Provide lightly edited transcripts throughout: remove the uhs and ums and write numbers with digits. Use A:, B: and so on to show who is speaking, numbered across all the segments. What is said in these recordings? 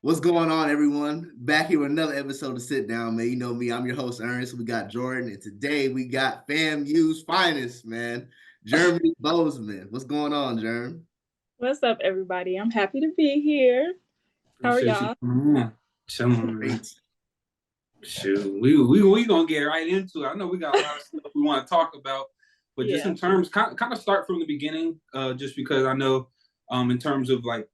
A: What's going on, everyone? Back here with another episode of Sit Down, man. You know me, I'm your host, Ernest. We got Jordan, and today we got FAMU's finest, man, Germanie Bozeman. What's going on, Germ?
B: What's up, everybody? I'm happy to be here. How are
C: Appreciate you
B: y'all?
C: coming on. Chilling, man.
A: Great.
C: Shoot, we gonna get right into it. I know we got a lot of stuff we want to talk about, but just in terms, kind of start from the beginning, just because I know, in terms of like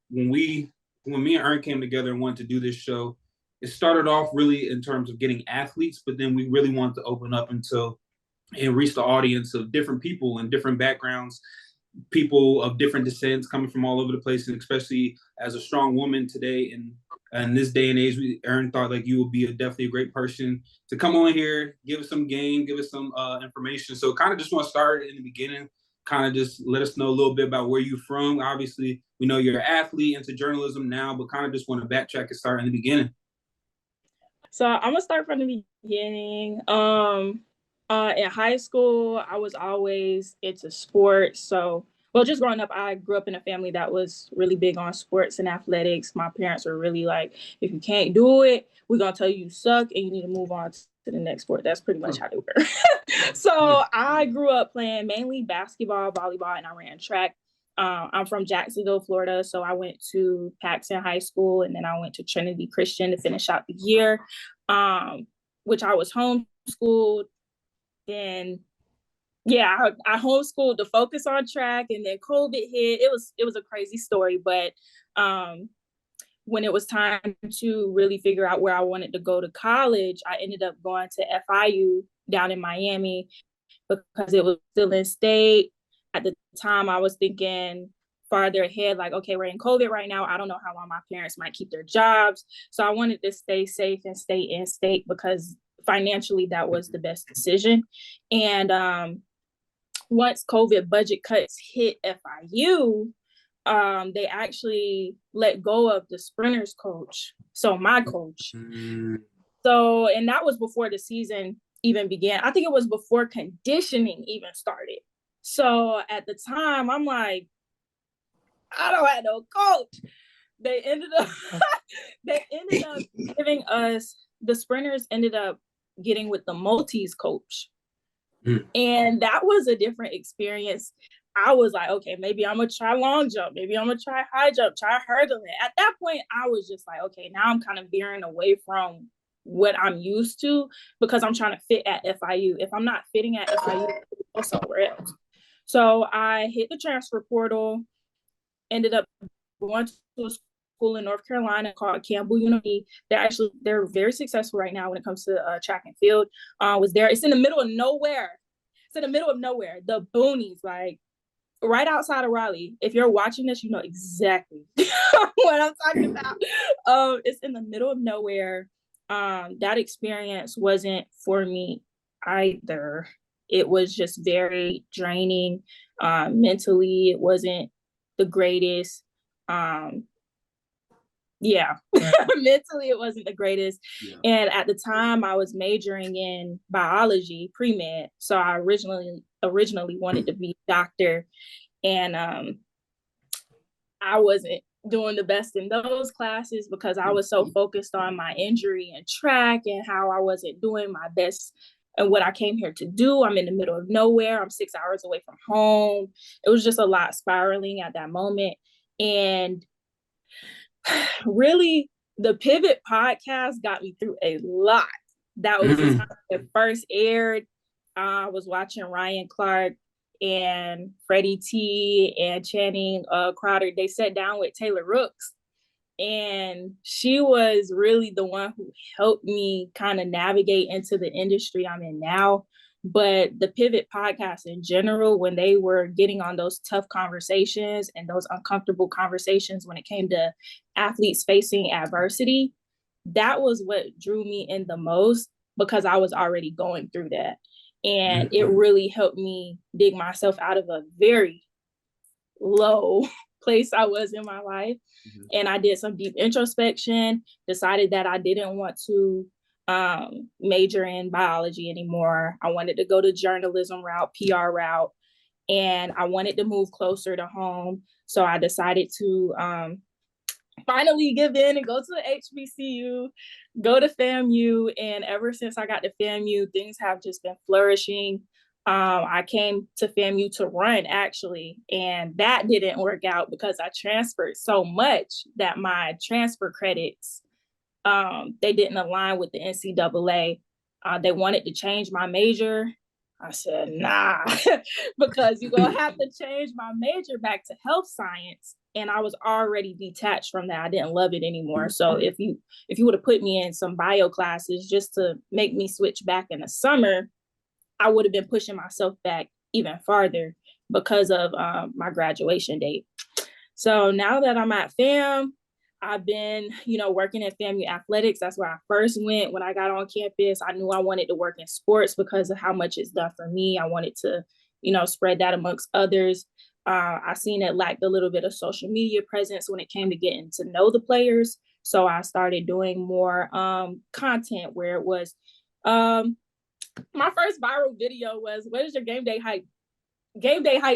C: when me and Ern came together and wanted to do this show, it started off really in terms of getting athletes, but then we really wanted to open up and reach the audience of different people and different backgrounds, people of different descents coming from all over the place, and especially as a strong woman today in this day and age, Erin thought like you would be definitely a great person to come on here, give us some game, give us some information. So kind of just want to start in the beginning, kind of just let us know a little bit about where you're from. Obviously, we know you're an athlete into journalism now, but kind of just want to backtrack and start in the beginning.
B: So I'm gonna start from the beginning. In high school, I was always into sports. Just growing up, I grew up in a family that was really big on sports and athletics. My parents were really like, if you can't do it, we're gonna tell you suck and you need to move on to the next sport. That's pretty much how they were. So I grew up playing mainly basketball, volleyball, and I ran track. I'm from Jacksonville, Florida, so I went to Paxton High School, and then I went to Trinity Christian to finish out the year, which I was homeschooled. Then, I homeschooled to focus on track, and then COVID hit. It was a crazy story, but when it was time to really figure out where I wanted to go to college, I ended up going to FIU down in Miami because it was still in state. At the time, I was thinking farther ahead, like, okay, we're in COVID right now. I don't know how long my parents might keep their jobs. So I wanted to stay safe and stay in state because financially that was the best decision. And once COVID budget cuts hit FIU, they actually let go of the sprinters coach. So my coach. So, and that was before the season even began. I think it was before conditioning even started. So at the time, I'm like, I don't have no coach. They ended up giving us, the sprinters ended up getting with the multis coach. And that was a different experience. I was like, okay, maybe I'm gonna try long jump, maybe I'm gonna try high jump, try hurdling. At that point, I was just like, okay, now I'm kind of veering away from what I'm used to because I'm trying to fit at FIU. If I'm not fitting at FIU, I'll go somewhere else. So I hit the transfer portal, ended up going to a school in North Carolina called Campbell University. They're very successful right now when it comes to track and field. Was there? It's in the middle of nowhere. The boonies, like right outside of Raleigh. If you're watching this, you know exactly what I'm talking about. It's in the middle of nowhere. That experience wasn't for me either. It was just very draining. Mentally, it wasn't the greatest. Mentally, it wasn't the greatest. Yeah. And at the time, I was majoring in biology, pre-med. So I originally wanted to be a doctor. And I wasn't doing the best in those classes because I was so focused on my injury and track and how I wasn't doing my best and what I came here to do. I'm in the middle of nowhere. I'm 6 hours away from home. It was just a lot spiraling at that moment. And really, the Pivot podcast got me through a lot. That was the time it first aired. I was watching Ryan Clark and Freddie T and Channing Crowder. They sat down with Taylor Rooks, and she was really the one who helped me kind of navigate into the industry I'm in now. But the Pivot podcast in general, when they were getting on those tough conversations and those uncomfortable conversations when it came to athletes facing adversity, that was what drew me in the most because I was already going through that. And it really helped me dig myself out of a very low place I was in my life. And I did some deep introspection, decided that I didn't want to major in biology anymore. I wanted to go the journalism route, PR route, and I wanted to move closer to home. So I decided to finally give in and go to HBCU, go to FAMU. And ever since I got to FAMU, things have just been flourishing. I came to FAMU to run, actually, and that didn't work out because I transferred so much that my transfer credits, they didn't align with the NCAA. They wanted to change my major. I said, nah, because you're going to have to change my major back to health science. And I was already detached from that. I didn't love it anymore. So if you would have put me in some bio classes just to make me switch back in the summer, I would have been pushing myself back even farther because of my graduation date. So now that I'm at FAM, I've been, working at FAMU athletics. That's where I first went when I got on campus. I knew I wanted to work in sports because of how much it's done for me. I wanted to, spread that amongst others. I seen it lacked a little bit of social media presence when it came to getting to know the players. So I started doing more content where it was, my first viral video was, what is your game day hype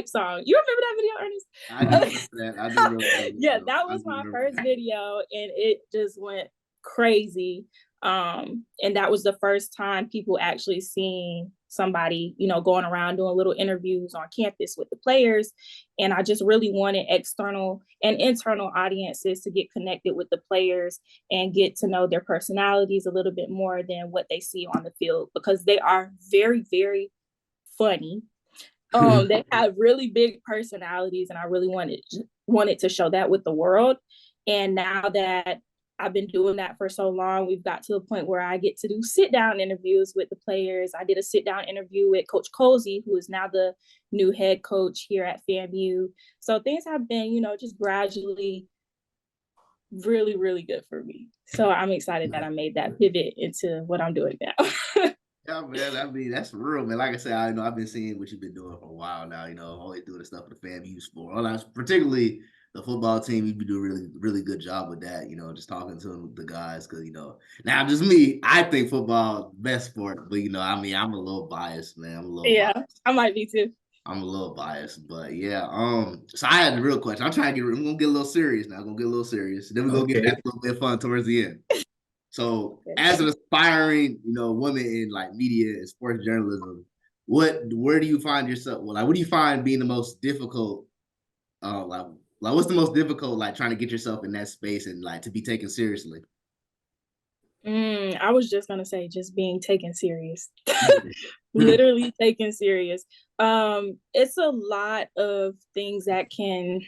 B: song? You remember that video, Ernest?
A: I do remember that. I do remember that.
B: Yeah, that was my first video, and it just went crazy. And that was the first time people actually seeing somebody, going around doing little interviews on campus with the players. And I just really wanted external and internal audiences to get connected with the players and get to know their personalities a little bit more than what they see on the field, because they are very, very funny. They have really big personalities, and I really wanted to show that with the world. And now that I've been doing that for so long, we've got to the point where I get to do sit-down interviews with the players. I did a sit-down interview with Coach Cozy, who is now the new head coach here at FAMU. So things have been, just gradually really, really good for me. So I'm excited that I made that pivot into what I'm doing now.
A: Yeah, man. I mean, that's real, man. Like I said, I know I've been seeing what you've been doing for a while now. Always doing the stuff for the FAMU sport. Particularly the football team, you be doing a really, really good job with that. Just talking to the guys, because now just me, I think football best sport, but I'm a little biased, man.
B: Biased. I might be too.
A: I'm a little biased, but yeah. So I had the real question. I'm gonna get a little serious now. Then we're gonna get that a little bit fun towards the end. So as an aspiring, woman in like media and sports journalism, where do you find yourself? Well, like, what do you find being the most difficult? Like what's the most difficult, like trying to get yourself in that space and like to be taken seriously?
B: I was just gonna say, just being taken serious, literally taken serious. It's a lot of things that can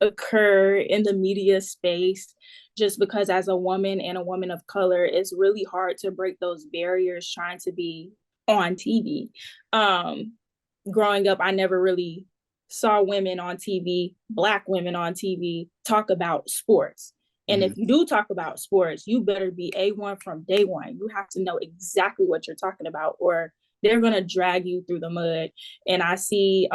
B: occur in the media space, just because as a woman and a woman of color, it's really hard to break those barriers trying to be on TV. Growing up, I never really saw women on TV, Black women on TV, talk about sports. And if you do talk about sports, you better be A1 from day one. You have to know exactly what you're talking about, or they're going to drag you through the mud. And I see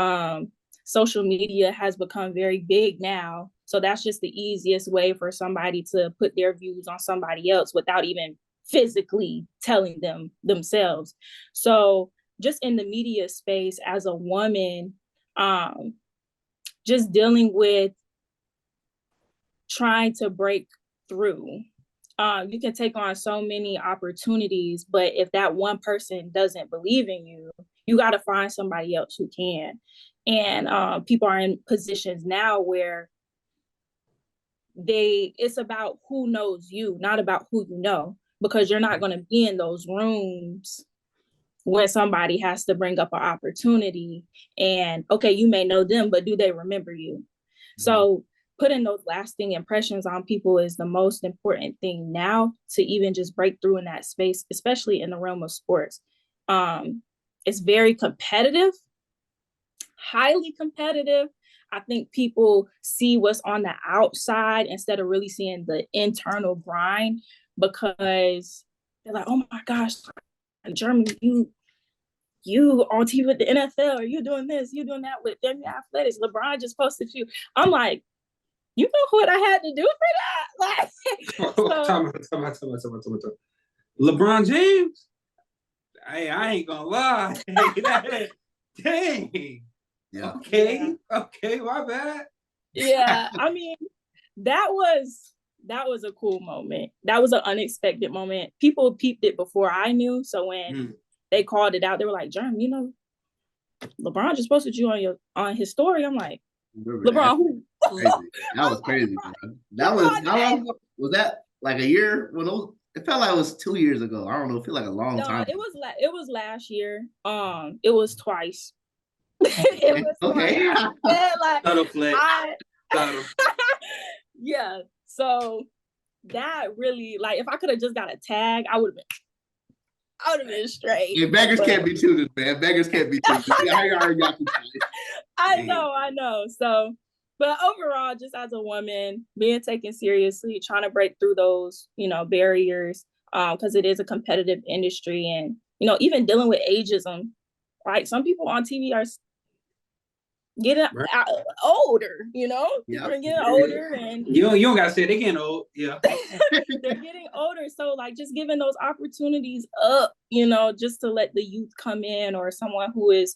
B: social media has become very big now. So that's just the easiest way for somebody to put their views on somebody else without even physically telling them themselves. So just in the media space as a woman, just dealing with trying to break through. You can take on so many opportunities, but if that one person doesn't believe in you, you got to find somebody else who can. And people are in positions now where it's about who knows you, not about who you know, because you're not going to be in those rooms when somebody has to bring up an opportunity. And okay, you may know them, but do they remember you? So putting those lasting impressions on people is the most important thing now to even just break through in that space, especially in the realm of sports. It's very competitive, highly competitive. I think people see what's on the outside instead of really seeing the internal grind, because they're like, oh my gosh, Germany, you on TV with the NFL, or you doing this, you doing that with Germanie athletics. LeBron just posted you. I'm like, you know what I had to do for that? Like,
C: LeBron James? Hey, I ain't gonna lie. Dang.
A: Yeah.
C: Okay, my bad.
B: Yeah, I mean, that was a cool moment. That was an unexpected moment. People peeped it before I knew. So when they called it out, they were like, Germ, you know, LeBron just posted you on his story. I'm like, LeBron, who?
A: Crazy. That was crazy, bro. That was how long ago? Was that like a year? Well, it felt like it was 2 years ago. I don't know. It felt like a long time.
B: It was last year. It was twice. It was
A: okay.
B: Yeah. So that really, like, if I could have just got a tag, I would have been straight.
A: Yeah, beggars can't be choosers, man. Beggars can't be choosers.
B: I know. So, but overall, just as a woman, being taken seriously, trying to break through those, barriers, because it is a competitive industry, and even dealing with ageism. Right, some people on TV are getting older, they're getting older, and
C: you don't gotta say they're getting old. Yeah.
B: They're getting older, so like just giving those opportunities up, just to let the youth come in, or someone who is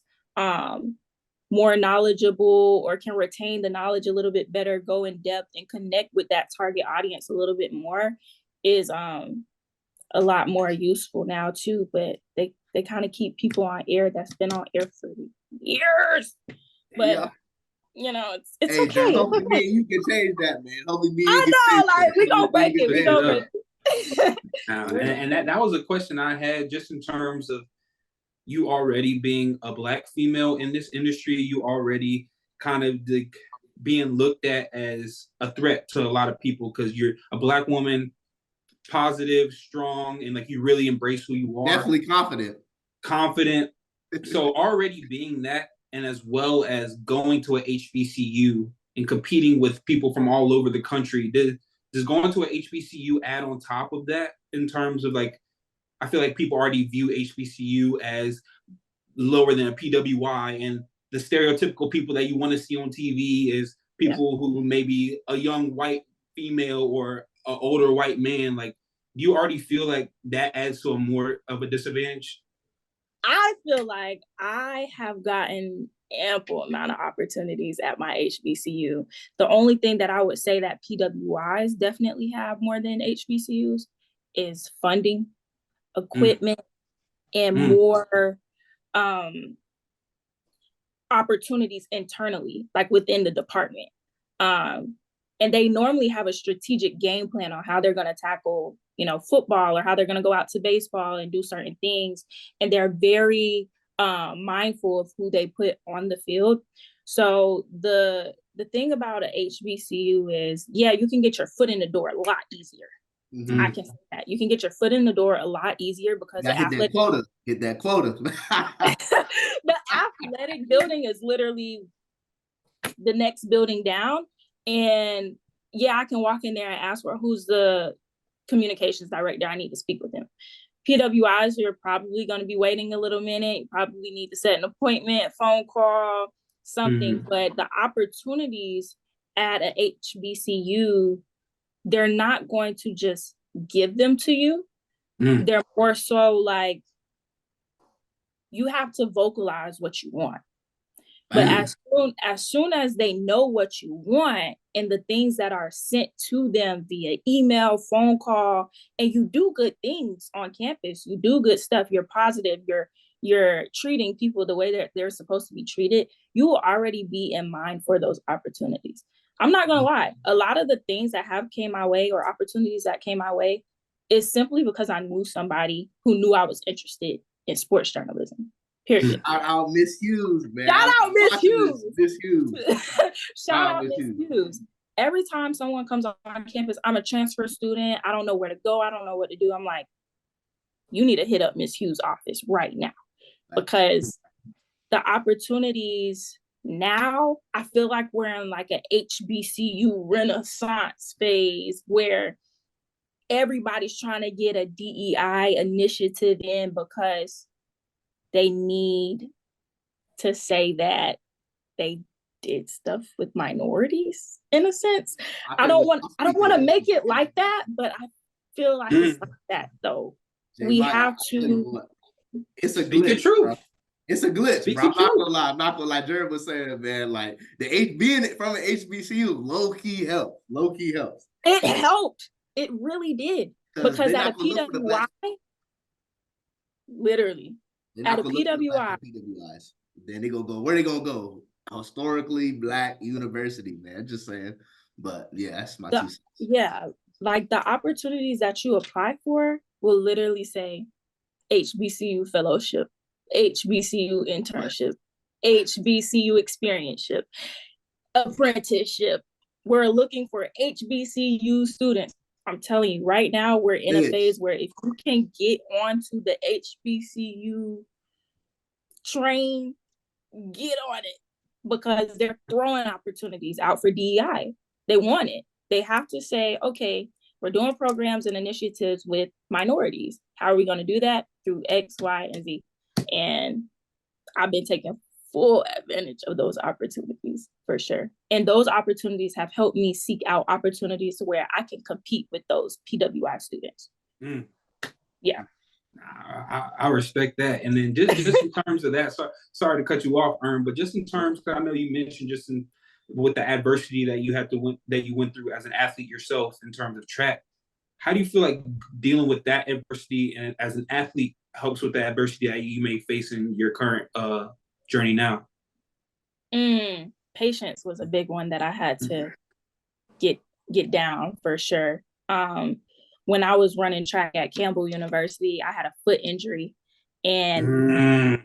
B: more knowledgeable or can retain the knowledge a little bit better, go in depth and connect with that target audience a little bit more, is a lot more useful now too. But they kind of keep people on air that's been on air for years. But it's
A: hey,
B: okay.
A: Hopefully me and you can change that, man. Hopefully me
B: and you like we gonna break it. We gonna break it.
C: And that was a question I had, just in terms of you already being a Black female in this industry, you already kind of being looked at as a threat to a lot of people because you're a Black woman, positive, strong, and like you really embrace who you are.
A: Definitely confident.
C: So already being that, and as well as going to a HBCU and competing with people from all over the country, does going to a HBCU add on top of that, in terms of, like, I feel like people already view HBCU as lower than a PWI, and the stereotypical people that you want to see on TV is people who may be a young white female or an older white man. Like, do you already feel like that adds to a more of a disadvantage?
B: I feel like I have gotten ample amount of opportunities at my HBCU. The only thing that I would say that PWIs definitely have more than HBCUs is funding, equipment, and more opportunities internally, like within the department. And they normally have a strategic game plan on how they're going to tackle, football, or how they're going to go out to baseball and do certain things. And they're very mindful of who they put on the field. So the thing about a HBCU is, you can get your foot in the door a lot easier. Mm-hmm. I can say that. You can get your foot in the door a lot easier because
A: hit that quota.
B: The athletic building is literally the next building down. And I can walk in there and ask for who's the communications director. I need to speak with him. PWIs, you're probably going to be waiting a little minute. You probably need to set an appointment, phone call, something. But the opportunities at a HBCU, they're not going to just give them to you. They're more so like, you have to vocalize what you want. But as soon as they know what you want, and the things that are sent to them via email, phone call, and you do good things on campus, you do good stuff, you're positive, you're treating people the way that they're supposed to be treated, you will already be in mind for those opportunities. I'm not gonna lie, a lot of the things that have came my way, or opportunities that came my way, is simply because I knew somebody who knew I was interested in sports journalism. Period.
A: Shout out Miss Hughes, man.
B: Shout out Miss Hughes.
A: Miss Hughes.
B: Shout out Miss Hughes. Every time someone comes on campus, I'm a transfer student, I don't know where to go, I don't know what to do. I'm like, you need to hit up Miss Hughes' office right now. Because the opportunities now, I feel like we're in like an HBCU renaissance phase where everybody's trying to get a DEI initiative in because they need to say that they did stuff with minorities, in a sense. I don't want to make it like that, but I feel like it's like that though. We have to.
A: It's a glitch, truth. It's a glitch,
C: Speak
A: bro. I'm
C: the
A: not
C: truth.
A: gonna lie. I'm not gonna lie. Jared was saying, man, like being from an HBCU low key helps. Low key helps.
B: It helped. It really did. Because
A: they're
B: at a
A: not gonna look for the black.
B: PWI, literally,
A: They're not
B: at a
A: gonna look for the black
B: PWI,
A: PWIs. Then they gonna go. Where they gonna go? Historically black university, man. Just saying. But yeah, that's my 2 cents.
B: Yeah, like the opportunities that you apply for will literally say HBCU fellowship, HBCU internship, HBCU experienceship, apprenticeship. We're looking for HBCU students. I'm telling you right now, we're in a phase where if you can get onto the HBCU train, get on it, because they're throwing opportunities out for DEI. They want it. They have to say, okay, we're doing programs and initiatives with minorities. How are we going to do that? Through X, Y, and Z. And I've been taking full advantage of those opportunities for sure. And those opportunities have helped me seek out opportunities to where I can compete with those PWI students. Yeah.
C: I respect that. And then just in terms of that, sorry to cut you off, Ern, but just in terms, because I know you mentioned just with the adversity that you went through as an athlete yourself in terms of track, how do you feel like dealing with that adversity and as an athlete helps with the adversity that you may face in your current journey now?
B: Patience was a big one that I had to get down for sure. When I was running track at Campbell University, I had a foot injury, and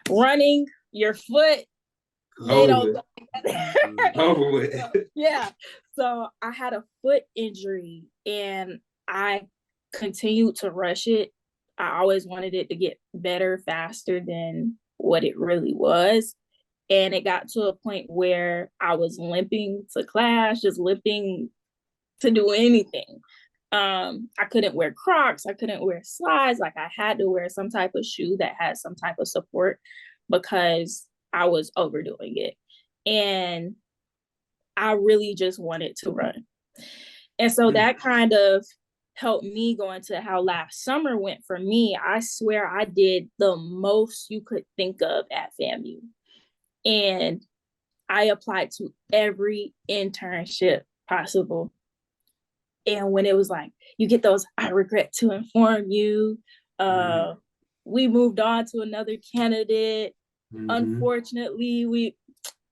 B: running your foot, they don't.
C: Over with.
B: Yeah. So I had a foot injury and I continued to rush it. I always wanted it to get better faster than what it really was. And it got to a point where I was limping to class, just limping to do anything. I couldn't wear Crocs. I couldn't wear slides. Like I had to wear some type of shoe that had some type of support because I was overdoing it. And I really just wanted to run. And so that kind of helped me go into how last summer went for me. I swear I did the most you could think of at FAMU. And I applied to every internship possible. And when it was like, you get those, I regret to inform you, we moved on to another candidate. Unfortunately, we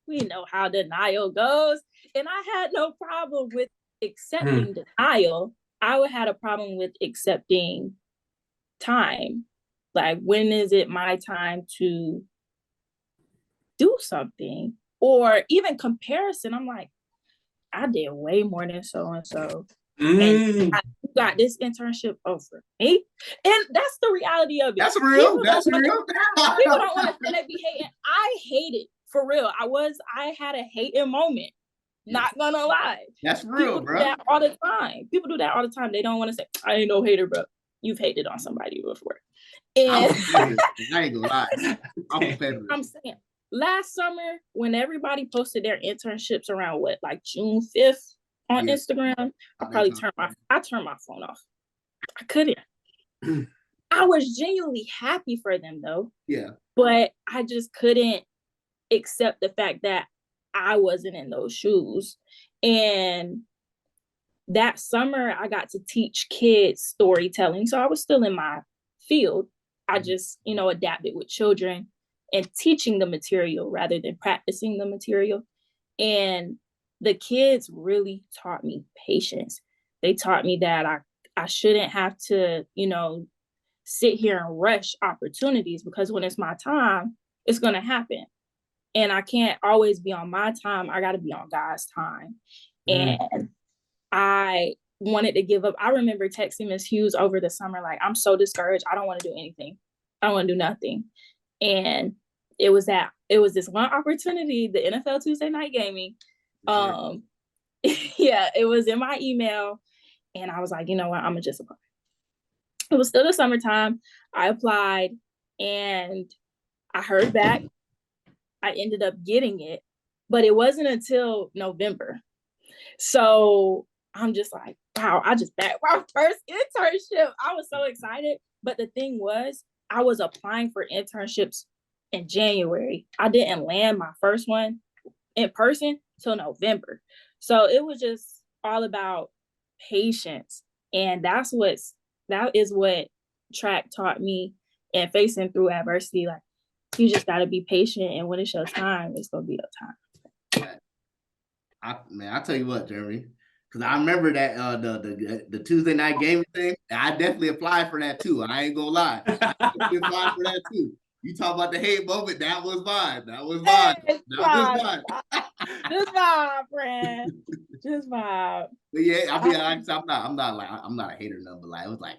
B: know how denial goes. And I had no problem with accepting denial. I had a problem with accepting time. Like, when is it my time to do something? Or even comparison. I'm like, I did way more than so-and-so. And I got this internship over me. And that's the reality of it.
A: That's real. That's real.
B: People don't want to say they be hating. I hate it. For real. I had a hating moment. Not gonna lie.
A: That's real,
B: People
A: bro.
B: do that all the time. People do that all the time. They don't want to say, I ain't no hater, bro. You've hated on somebody before. And
A: I ain't gonna lie.
B: I'm saying, last summer, when everybody posted their internships around like June 5th on Instagram, I turned my phone off. I couldn't. I was genuinely happy for them though.
A: Yeah.
B: But I just couldn't accept the fact that I wasn't in those shoes. And that summer I got to teach kids storytelling. So I was still in my field. I just, adapted with children and teaching the material rather than practicing the material. And the kids really taught me patience. They taught me that I shouldn't have to, sit here and rush opportunities, because when it's my time, it's going to happen. And I can't always be on my time. I got to be on God's time. And I wanted to give up. I remember texting Miss Hughes over the summer, like, I'm so discouraged. I don't want to do anything. I don't want to do nothing. And it was this one opportunity, the NFL Tuesday Night Gaming. Yeah, it was in my email. And I was like, you know what? I'm going to just apply. It was still the summertime. I applied and I heard back. I ended up getting it, but it wasn't until November. So I'm just like, wow, I just backed my first internship. I was so excited. But the thing was, I was applying for internships in January. I didn't land my first one in person till November. So it was just all about patience. And that is what track taught me, and facing through adversity. Like, you just gotta be patient, and when it's your time, it's gonna be your time.
A: I tell you what, Jeremy, because I remember that the Tuesday night game thing. I definitely applied for that too. I ain't gonna lie, I definitely applied for that too. You talk about the hate moment, that was mine. That was mine. That was mine.
B: Just vibe, friend. Just vibe.
A: But yeah, I mean, I'm not a hater number. But like, it was like,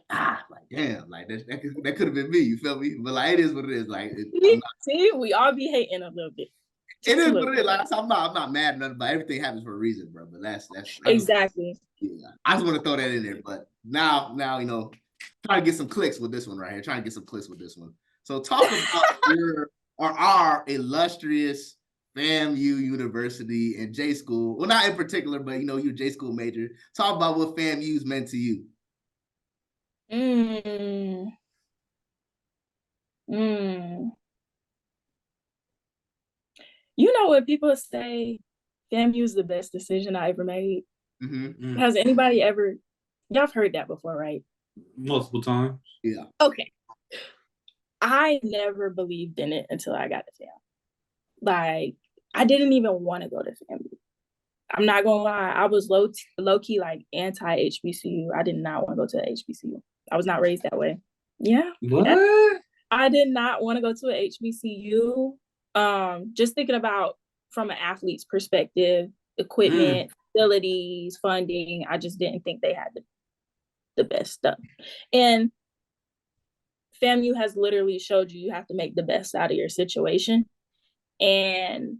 A: damn, like that could have been me. You feel me? But like, it is what it is. Like,
B: see, we all be hating a little bit.
A: It is what it is. Like, I'm not mad at nothing, but everything happens for a reason, bro. But that's
B: exactly.
A: I just want to throw that in there. But now, trying to get some clicks with this one right here. So talk about our illustrious FAMU University and J School. Well, not in particular, but you're a J School major. Talk about what FAMU's meant to you.
B: You know what people say, FAMU is the best decision I ever made. Mm-hmm. Has anybody ever, y'all have heard that before, right?
C: Multiple times.
A: Yeah.
B: Okay. I never believed in it until I got to FAMU. Like, I didn't even want to go to FAMU. I'm not gonna lie, I was low key like anti HBCU. I did not want to go to HBCU. I was not raised that way. Yeah.
C: What?
B: Yeah. I did not want to go to a HBCU. Just thinking about from an athlete's perspective, equipment, facilities, funding, I just didn't think they had the best stuff. And FAMU has literally showed you have to make the best out of your situation. And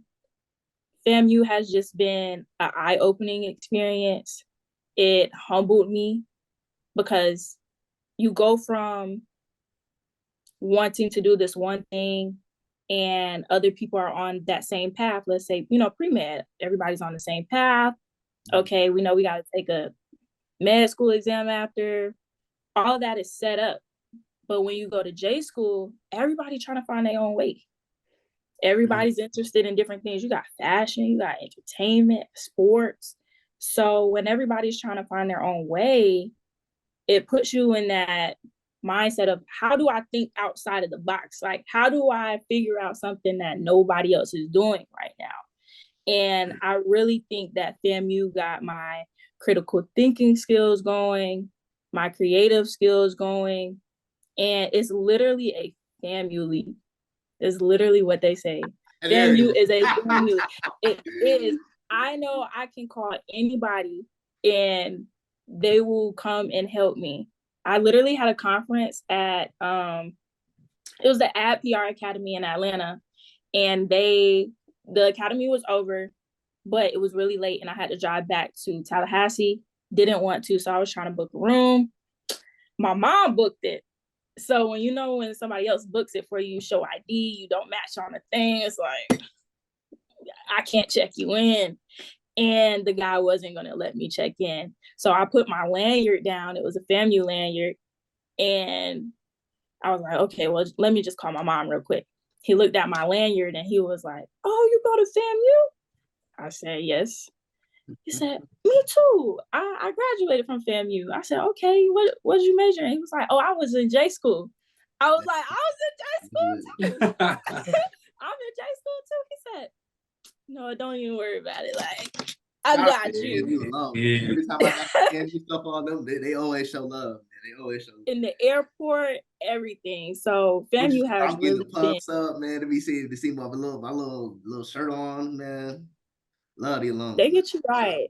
B: FAMU has just been an eye-opening experience. It humbled me because you go from wanting to do this one thing and other people are on that same path. Let's say, pre-med, everybody's on the same path. Okay, we know we got to take a med school exam after. All of that is set up. But when you go to J school, everybody's trying to find their own way. Everybody's interested in different things. You got fashion, you got entertainment, sports. So when everybody's trying to find their own way, it puts you in that mindset of, how do I think outside of the box? Like, how do I figure out something that nobody else is doing right now? And I really think that FAMU got my critical thinking skills going, my creative skills going, and it's literally a family. Is literally what they say. FAMU is a family. It is. I know I can call anybody and they will come and help me. I literally had a conference at it was the Ad PR Academy in Atlanta, and the academy was over, but it was really late and I had to drive back to Tallahassee. Didn't want to, so I was trying to book a room. My mom booked it. So when somebody else books it for you, show ID, you don't match on the thing, it's like, I can't check you in. And the guy wasn't going to let me check in. So I put my lanyard down. It was a FAMU lanyard. And I was like, okay, well, let me just call my mom real quick. He looked at my lanyard and he was like, oh, you go to FAMU? I said, yes. He said, me too. I graduated from FAMU. I said, okay, what did you major in? He was like, oh, I was in J school. I was like, I was in J school too. I'm in J school too. He said, no, don't even worry about it. Like, I got you.
A: Yeah. Every time I got FAMU stuff on them, they always show love. They always show love.
B: In the airport, everything. So FAMU has really
A: the pumps up, man, to see my little shirt on, man. Love the alums.
B: They get you right.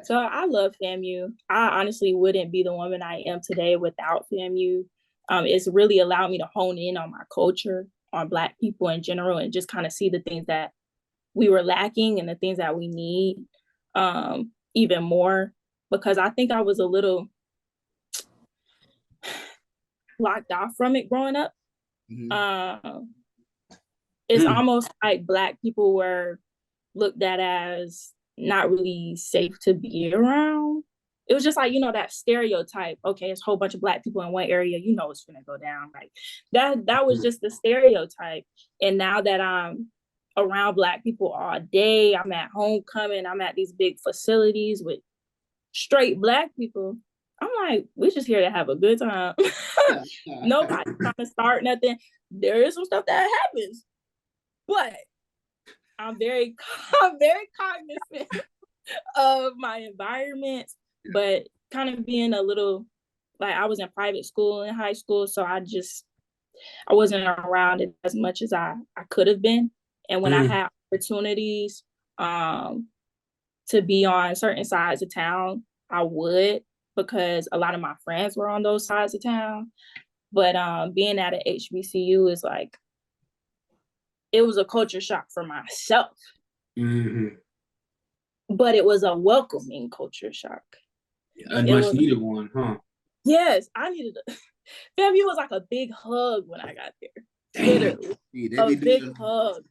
B: So I love FAMU. I honestly wouldn't be the woman I am today without FAMU. It's really allowed me to hone in on my culture, on Black people in general, and just kind of see the things that we were lacking and the things that we need even more, because I think I was a little locked off from it growing up. It's almost like Black people were looked at as not really safe to be around. it was just like, that stereotype. Okay, it's a whole bunch of Black people in one area, it's gonna go down. Like that was just the stereotype. And now that I'm around Black people all day, I'm at homecoming, I'm at these big facilities with straight Black people, I'm like, we're just here to have a good time. Nobody's trying to start nothing. There is some stuff that happens, but I'm very cognizant of my environment, but kind of being a little, like, I was in private school in high school, so I wasn't around it as much as I could have been. And when I had opportunities to be on certain sides of town, I would, because a lot of my friends were on those sides of town. But being at an HBCU is like, it was a culture shock for myself.
C: Mm-hmm.
B: But it was a welcoming culture shock.
C: A much needed one, huh?
B: Yes, I needed FAMU was like a big hug when I got there. Literally. A big hug.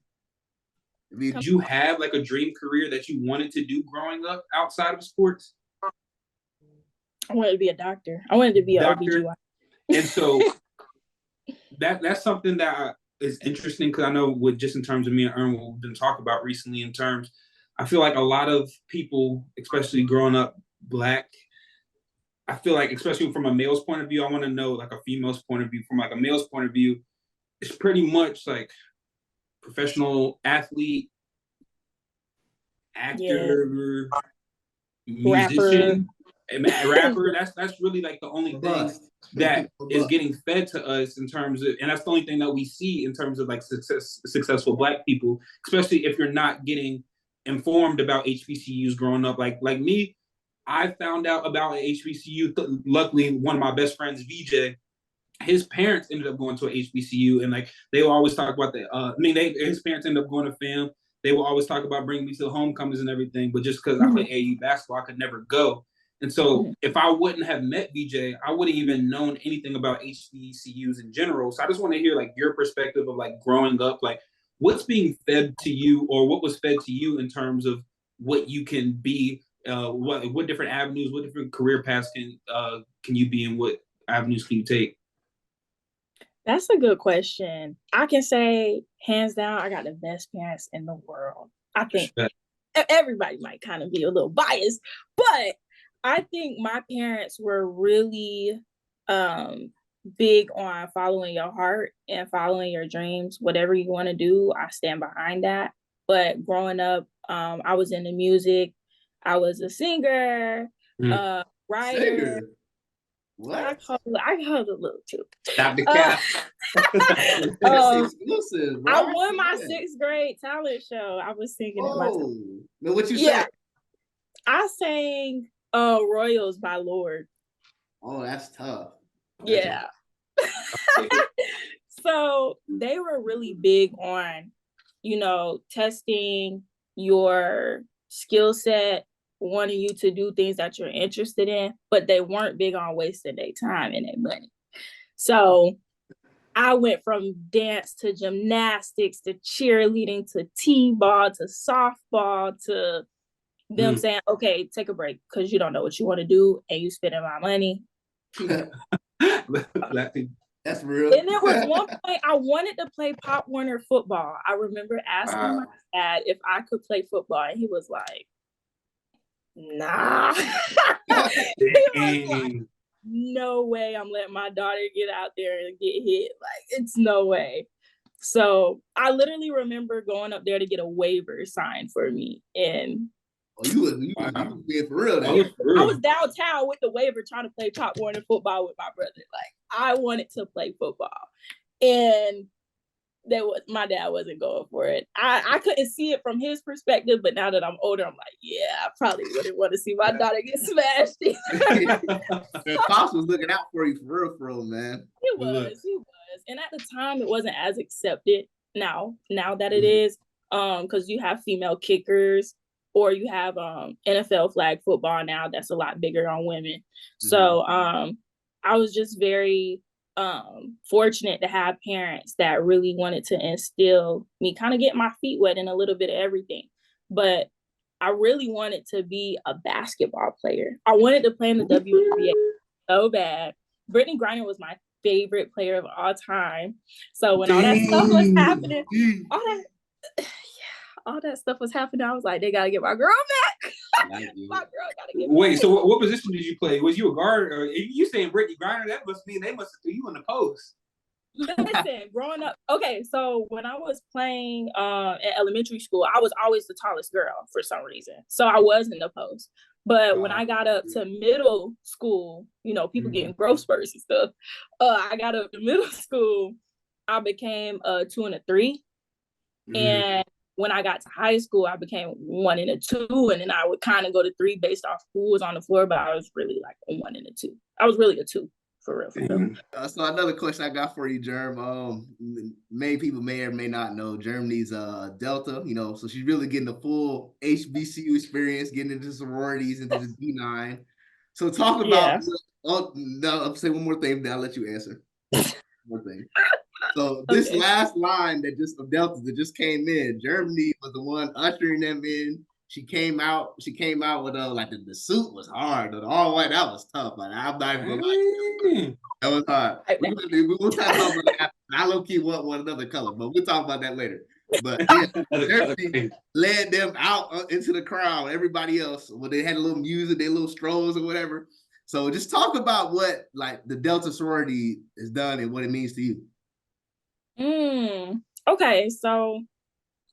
C: Did you have like a dream career that you wanted to do growing up outside of sports?
B: I wanted to be a doctor. I wanted to be an OBGYN.
C: And so that's something that is interesting, because I know with just in terms of me and Ern, what we've been talking about recently in terms, I feel like a lot of people, especially growing up Black, I feel like, especially from a male's point of view, I want to know like a female's point of view. From like a male's point of view, it's pretty much like professional athlete, actor, musician, rapper. That's really like the only thing that is getting fed to us in terms of, and that's the only thing that we see in terms of like successful Black people, especially if you're not getting informed about HBCUs growing up. Like me, I found out about an HBCU. Luckily, one of my best friends, VJ, his parents ended up going to an HBCU, and like they will always talk about his parents ended up going to FAM. They will always talk about bringing me to the homecomings and everything, but just because I play AAU basketball, I could never go. And so if I wouldn't have met VJ, I wouldn't even known anything about HBCUs in general. So I just want to hear like your perspective of like growing up, like what's being fed to you, or what was fed to you in terms of what you can be, what different avenues, what different career paths can you be in, what avenues can you take?
B: That's a good question. I can say, hands down, I got the best parents in the world. I think everybody might kind of be a little biased, but I think my parents were really big on following your heart and following your dreams. Whatever you want to do, I stand behind that. But growing up, I was into music. I was a singer, writer.
A: Singer. What?
B: I called it a little too.
C: Stop the cap.
A: That's exclusive, bro.
B: I won my 6th grade talent show. I was singing it myself.
A: Now what you sang?
B: I sang Royals by Lord.
A: Oh, that's tough.
B: Yeah. So they were really big on, testing your skill set, wanting you to do things that you're interested in, but they weren't big on wasting their time and their money. So I went from dance to gymnastics to cheerleading to t-ball to softball to them saying, okay, take a break because you don't know what you want to do and you spending my money.
A: That's real.
B: And there was one point I wanted to play Pop Warner football. I remember asking my dad if I could play football, and he was like, nah. He was like, no way I'm letting my daughter get out there and get hit. Like, it's no way. So I literally remember going up there to get a waiver signed for me. And
A: you was being for real now.
B: I was downtown with the waiver trying to play Pop Warner football with my brother. Like, I wanted to play football. And my dad wasn't going for it. I couldn't see it from his perspective, but now that I'm older, I'm like, yeah, I probably wouldn't want to see my daughter get smashed.
A: Pops was looking out for you for real, man.
B: He was. And at the time, it wasn't as accepted now that it is, because you have female kickers, or you have NFL flag football now that's a lot bigger on women. So I was just very fortunate to have parents that really wanted to instill me, kind of get my feet wet in a little bit of everything. But I really wanted to be a basketball player. I wanted to play in the WNBA so bad. Brittany Griner was my favorite player of all time. So when all that stuff was happening, all that stuff was happening, I was like, they gotta get my girl back. My girl gotta get
C: Wait, so what position did you play? Was you a guard? Or you saying Brittany Griner? That must mean they must have threw you in the post.
B: Listen, growing up, okay, so when I was playing at elementary school, I was always the tallest girl for some reason. So I was in the post. But when I got up to middle school, you know, people getting growth spurts and stuff. I got up to middle school, I became a 2 and a 3. And when I got to high school, I became 1 and a 2. And then I would kind of go to 3 based off who was on the floor, but I was really like a 1 and a 2. I was really a 2. For real.
A: So another question I got for you, Germ. Many people may or may not know Germany's Delta, you know, so she's really getting the full HBCU experience, getting into sororities, into the D9. So talk about, I'll say one more thing, then I'll let you answer. One more thing. So this last line of Delta that just came in, Germany was the one ushering them in. She came out with like the suit was hard. The all white, that was tough. Like, I'm not even gonna lie. That was hard. We'll talk about that. I low key want one another color, but we'll talk about that later. But yeah, Germany led them out into the crowd. Everybody else, when they had a little music, their little strolls or whatever. So just talk about what like the Delta sorority has done and what it means to you.
B: Okay, so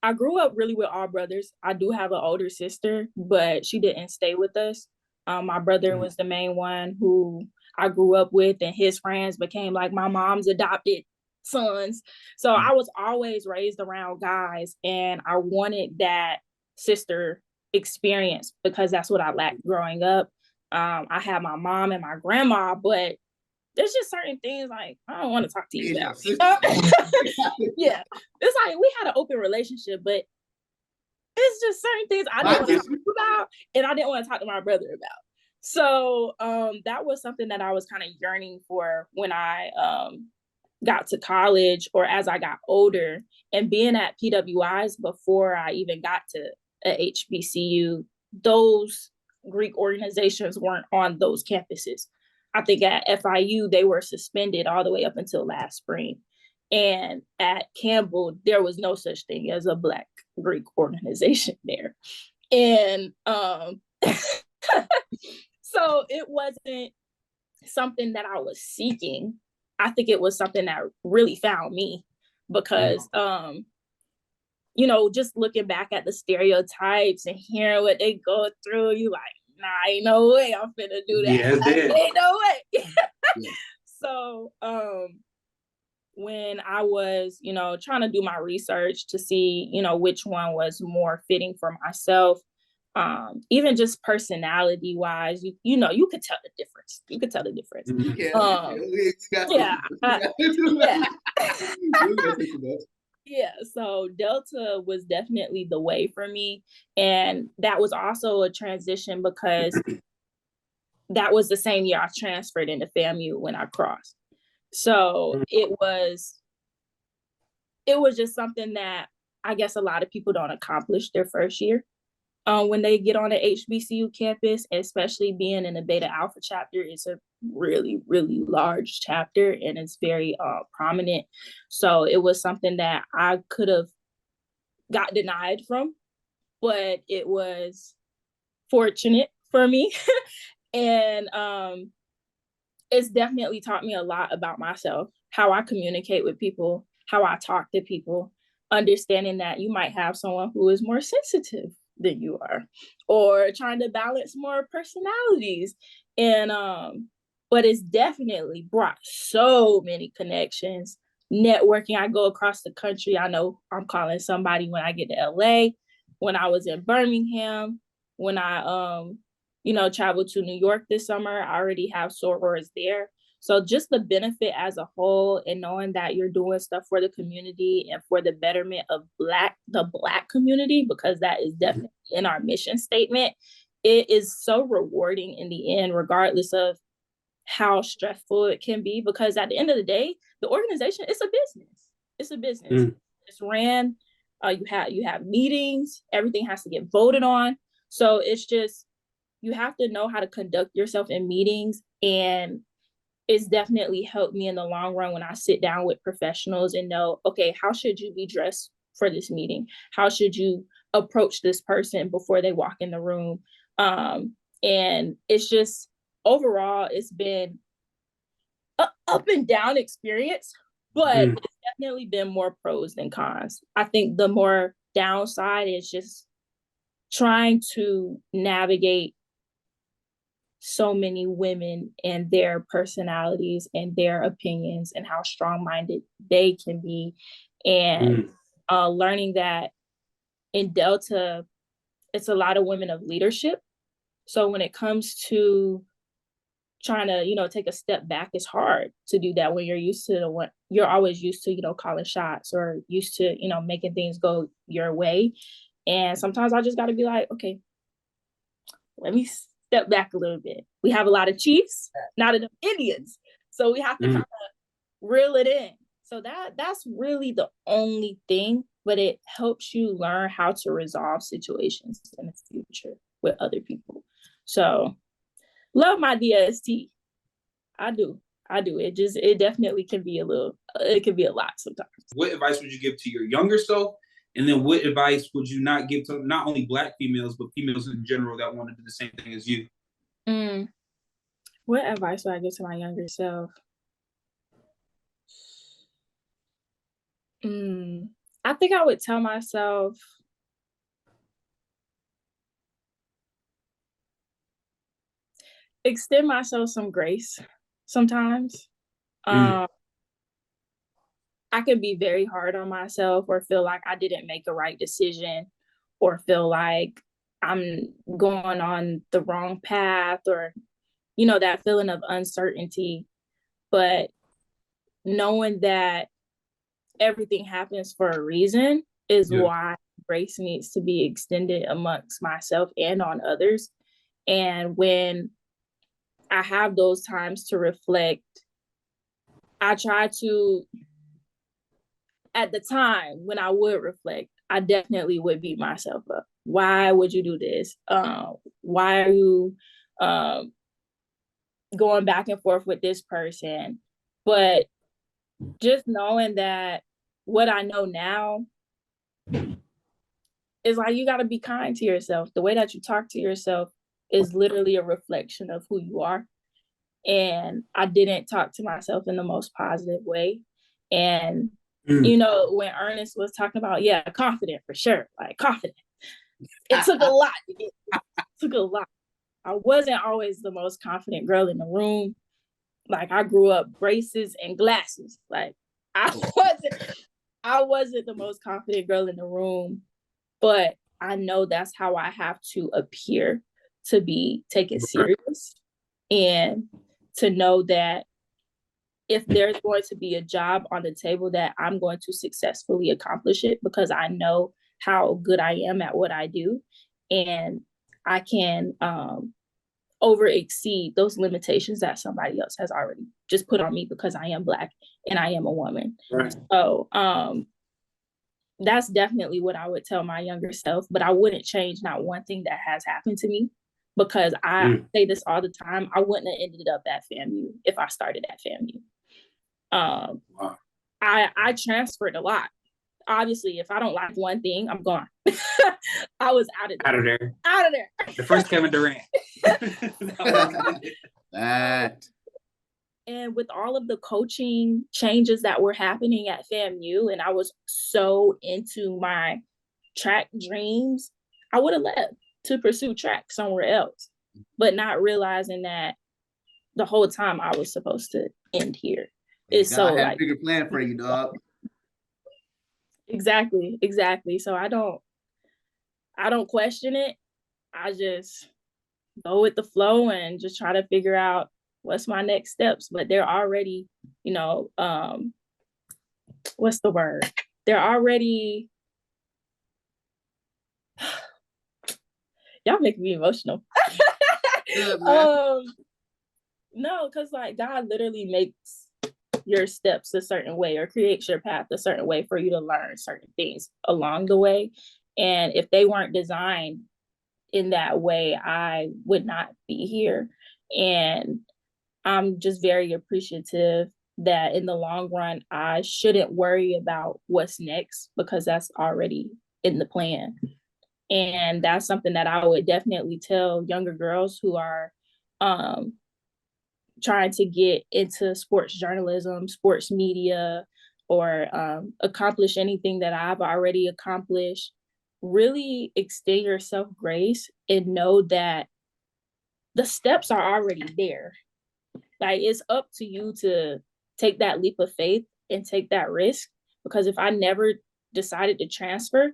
B: I grew up really with all brothers. I do have an older sister, but she didn't stay with us. My brother was the main one who I grew up with, and his friends became like my mom's adopted sons. So I was always raised around guys, and I wanted that sister experience because that's what I lacked growing up. I had my mom and my grandma, but there's just certain things like I don't want to talk to you about. Yeah, it's like we had an open relationship, but it's just certain things I didn't want to talk about, and I didn't want to talk to my brother about. So that was something that I was kind of yearning for when I got to college or as I got older, and being at PWIs before I even got to a HBCU, those Greek organizations weren't on those campuses. I think at FIU, they were suspended all the way up until last spring. And at Campbell, there was no such thing as a Black Greek organization there. And so it wasn't something that I was seeking. I think it was something that really found me because, you know, just looking back at the stereotypes and hearing what they go through, you like, nah, ain't no way I'm finna do that. Ain't no way. So when I was, you know, trying to do my research to see, you know, which one was more fitting for myself, even just personality wise, you know, you could tell the difference. Yeah, so Delta was definitely the way for me. And that was also a transition because that was the same year I transferred into FAMU when I crossed. So it was just something that I guess a lot of people don't accomplish their first year when they get on an HBCU campus, especially being in the Beta Alpha chapter. It's a really, really large chapter and it's very prominent. So it was something that I could have got denied from, but it was fortunate for me. And it's definitely taught me a lot about myself, how I communicate with people, how I talk to people, understanding that you might have someone who is more sensitive than you are, or trying to balance more personalities. And but it's definitely brought so many connections, networking. I go across the country. I know I'm calling somebody when I get to LA, when I was in Birmingham, when I you know, traveled to New York this summer. I already have sorors there. So just the benefit as a whole, and knowing that you're doing stuff for the community and for the betterment of the Black community, because that is definitely in our mission statement, it is so rewarding in the end, regardless of how stressful it can be, because at the end of the day, the organization, it's a business. It's a business. It's ran. You have meetings. Everything has to get voted on. So it's just, you have to know how to conduct yourself in meetings. And it's definitely helped me in the long run when I sit down with professionals and know, okay, how should you be dressed for this meeting? How should you approach this person before they walk in the room? And it's just, overall, it's been an up and down experience, but it's definitely been more pros than cons. I think the more downside is just trying to navigate so many women and their personalities and their opinions and how strong-minded they can be. And learning that in Delta, it's a lot of women of leadership. So when it comes to trying to, take a step back, it's hard to do that when you're always used to, calling shots or used to, making things go your way. And sometimes I just got to be like, okay, let me step back a little bit. We have a lot of chiefs, not enough Indians. So we have to kind of reel it in. So that's really the only thing, but it helps you learn how to resolve situations in the future with other people. So love my DST. I do. It definitely can be it can be a lot sometimes.
C: What advice would you give to your younger self? And then what advice would you not give to not only Black females, but females in general that want to do the same thing as you?
B: What advice would I give to my younger self? I think I would tell myself, extend myself some grace sometimes. I can be very hard on myself or feel like I didn't make a right decision or feel like I'm going on the wrong path or, that feeling of uncertainty. But knowing that everything happens for a reason is why grace needs to be extended amongst myself and on others. And when I have those times to reflect, I try to, at the time when I would reflect, I definitely would beat myself up. Why would you do this? Why are you going back and forth with this person? But just knowing that what I know now is like, you got to be kind to yourself. The way that you talk to yourself is literally a reflection of who you are. And I didn't talk to myself in the most positive way. And, when Ernest was talking about, confident for sure, like confident. It took a lot. It took a lot. I wasn't always the most confident girl in the room. Like, I grew up braces and glasses. Like, I wasn't the most confident girl in the room, but I know that's how I have to appear to be taken serious, and to know that if there's going to be a job on the table, that I'm going to successfully accomplish it because I know how good I am at what I do, and I can over exceed those limitations that somebody else has already just put on me because I am Black and I am a woman. Right. So that's definitely what I would tell my younger self, but I wouldn't change not one thing that has happened to me, because I say this all the time. I wouldn't have ended up at FAMU if I started at FAMU. Wow. I transferred a lot. Obviously, if I don't like one thing, I'm gone. I was out of there. Out of there.
C: The first Kevin Durant.
A: That.
B: And with all of the coaching changes that were happening at FAMU, and I was so into my track dreams, I would have left to pursue track somewhere else, but not realizing that the whole time I was supposed to end here.
A: It's so I had a bigger plan for you, dog.
B: Exactly. So I don't question it. I just go with the flow and just try to figure out what's my next steps. But they're already, what's the word? They're already, y'all make me emotional. No, because like God literally makes your steps a certain way or creates your path a certain way for you to learn certain things along the way. And if they weren't designed in that way, I would not be here. And I'm just very appreciative that in the long run, I shouldn't worry about what's next because that's already in the plan. And that's something that I would definitely tell younger girls who are trying to get into sports journalism, sports media, or accomplish anything that I've already accomplished. Really extend yourself grace and know that the steps are already there. Like, it's up to you to take that leap of faith and take that risk. Because if I never decided to transfer,